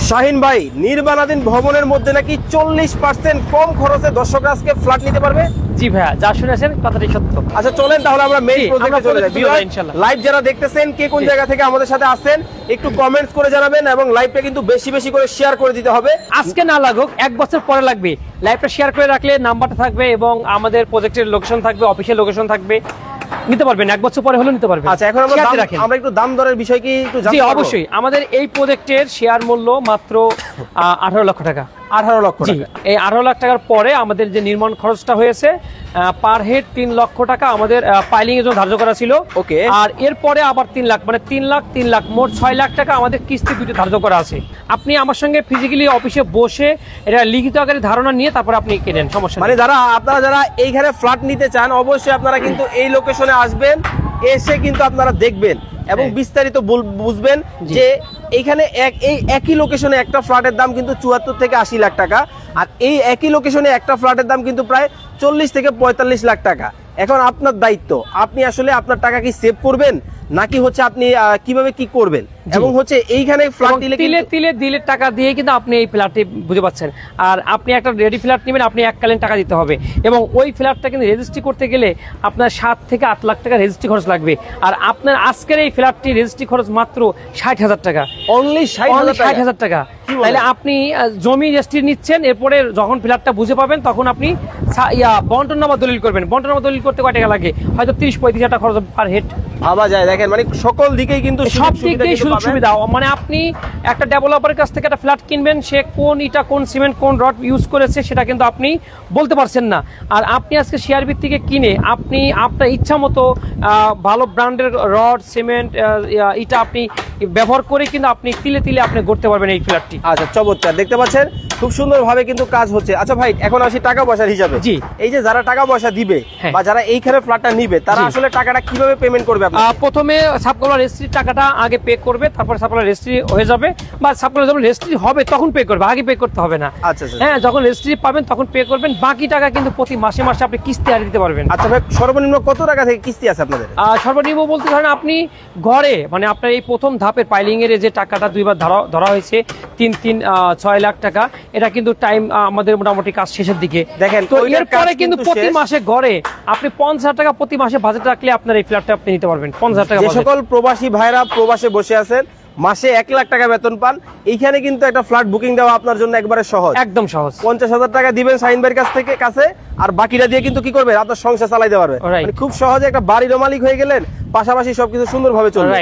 শাহিন ভাই, নির্মাণাধীন ভবনের মধ্যে নাকি 40% কম খরচে দর্শকরা আজকে ফ্ল্যাট নিতে পারবে। জি ভাইয়া, যা শুনেছেন কথাটাই সত্য। আচ্ছা চলেন তাহলে আমরা মেইন প্রজেক্টে চলে যাই। লাইভ যারা দেখতেছেন, কে কোন জায়গা থেকে আমাদের সাথে আছেন একটু কমেন্টস করে জানাবেন, এবং লাইভটা কিন্তু বেশি বেশি করে শেয়ার করে দিতে হবে। আজকে না লাগুক, 1 বছর পরে লাগবে। লাইভটা শেয়ার করে রাখলে নাম্বারটা থাকবে এবং আমাদের প্রজেক্টের লোকেশন থাকবে, অফিসিয়াল লোকেশন থাকবে, নিতে পারবেন। 1 বছর পরে হলেও নিতে পারবেন। আচ্ছা, এখন আমরা একটু দাম দরের বিষয় কি একটু জানতে পারবো? জি অবশ্যই। আমাদের এই প্রজেক্টের শেয়ার মূল্য মাত্র 18 লক্ষ টাকা। 18 লক্ষ টাকা। এই 18 লাখ টাকার পরে আমাদের যে নির্মাণ খরচটা হয়েছে পার হেড 3 লক্ষ টাকা আমাদের পাইলিং এর জন্য ধার্য করা ছিল। ওকে। আর এরপরে আবার 3 লাখ, মানে 3 লাখ মোট 6 লাখ টাকা আমাদের কিস্তি দুটো ধার্য করা আছে। আপনি আমার সঙ্গে ফিজিক্যালি অফিসে বসে এটা লিখিত আকারে ধারণা নিয়ে তারপর আপনি কেনেন, সমস্যা মানে আপনারা যারা এইখানে ফ্ল্যাট নিতে চান অবশ্যই আপনারা কিন্তু এই লোকেশনে আসবেন, এসে কিন্তু আপনারা দেখবেন এবং বিস্তারিত বুঝবেন যে এইখানে এই একই লোকেশনে একটা ফ্ল্যাটের দাম কিন্তু 74 থেকে 80 লাখ টাকা, আর এই একই লোকেশনে একটা ফ্ল্যাটের দাম কিন্তু প্রায় 40 থেকে 45 লাখ টাকা। এখন আপনার দায়িত্ব, আপনি আসলে আপনার টাকা কি সেভ করবেন নাকি হচ্ছে আপনি কিভাবে কি করবেন, এবং হচ্ছে এইখানে ফ্ল্যাট দিলে টাকা দিয়ে কিন্তু আপনি এই ফ্ল্যাটটি বুঝে পাচ্ছেন। আর আপনি একটা রেডি ফ্ল্যাট নেবেন, আপনি এককালীন টাকা দিতে হবে, এবং ওই ফ্ল্যাটটা কিন্তু রেজিস্ট্রি করতে গেলে আপনার 7 থেকে 8 লাখ টাকা রেজিস্ট্রি খরচ লাগবে। আর আপনার আজকের এই ফ্ল্যাটটি রেজিস্ট্রি খরচ মাত্র 60,000 টাকা, অনলি 60,000 টাকা। তাহলে আপনি জমি রেজিস্ট্রি নিচ্ছেন, এরপরে যখন ফ্ল্যাটটা বুঝে পাবেন তখন আপনি বন্টননামা দলিল করবেন। বন্টননামা দলিল করতে কয় টাকা লাগে? হয়তো 30-35 হাজার টাকা খরচ পার হেড। ভাবা যায়, দেখেন মানে সকল দিকেই কিন্তু সব দিক দিয়ে সুযোগ সুবিধা। মানে আপনি একটা ডেভেলপারের কাছ থেকে একটা ফ্ল্যাট কিনবেন, সে কোন ইটা, কোন সিমেন্ট, কোন রড ইউজ করেছে সেটা কিন্তু আপনি বলতে পারছেন না। আর আপনি আজকে শেয়ার ভিত্তিকে কিনে আপনি আপনার ইচ্ছা মতো ভালো ব্র্যান্ডের রড, সিমেন্ট, ইটা আপনি ব্যবহার করে কিন্তু আপনি তিলে তিলে আপনি গড়তে পারবেন এই ফ্ল্যাটটি। আচ্ছা চমৎকার, দেখতে পাচ্ছেন খুব সুন্দর ভাবে কিন্তু কাজ হচ্ছে। আচ্ছা ভাই, এখন আসি টাকা পয়সার হিসাবে। জি, এই যে যারা টাকা পয়সা দিবে বা যারা এইখানে ফ্ল্যাটটা নিবে, তারা আসলে টাকাটা কিভাবে পেমেন্ট করবে? প্রথমে সাবকলার রেজিস্ট্রির টাকাটা আগে পে করবে, তারপর সাবকলার রেজিস্ট্রি হয়ে যাবে, বা সাবকলার যখন রেজিস্ট্রি হবে তখন পে করবে, আগে পে করতে হবে না। আচ্ছা হ্যাঁ, যখন রেজিস্ট্রি পাবেন তখন পে করবেন। বাকি টাকা কিন্তু প্রতি মাসে মাসে আপনি কিস্তি আর দিতে পারবেন। আচ্ছা ভাই, সর্বনিম্ন কত টাকা থেকে কিস্তি আছে আপনাদের? সর্বনিম্ন বলতে ধরেন আপনি ঘরে, মানে আপনার এই প্রথম ধাপের পাইলিং এর যে টাকাটা 2 বার ধরা হয়েছে 6 লাখ টাকা, এটা কিন্তু টাইম আমাদের মোটামুটি কাজ শেষের দিকে। দেখেন তো এরপরে কিন্তু প্রতি মাসে ঘরে আপনি 50,000 টাকা প্রতি মাসে বাজেট রাখলে আপনার এই ফ্ল্যাটটা আপনি নিতে পারবেন। 50,000 টাকা। যে সকল প্রবাসী ভাইরা প্রবাসে বসে আছেন, মাসে 1 লাখ টাকা বেতন পান, এইখানে কিন্তু একটা ফ্ল্যাট বুকিং দেওয়া আপনার জন্য একবারে সহজ, একদম সহজ। 50,000 টাকা দিবেন শাহিন ভাইয়ের কাছে, আর বাকিটা দিয়ে কিন্তু কি করবেন, আপনার সংসার চালাইতে পারবেন। খুব সহজে একটা বাড়ির মালিক হয়ে গেলেন, পাশাপাশি সবকিছু সুন্দরভাবে চলবে।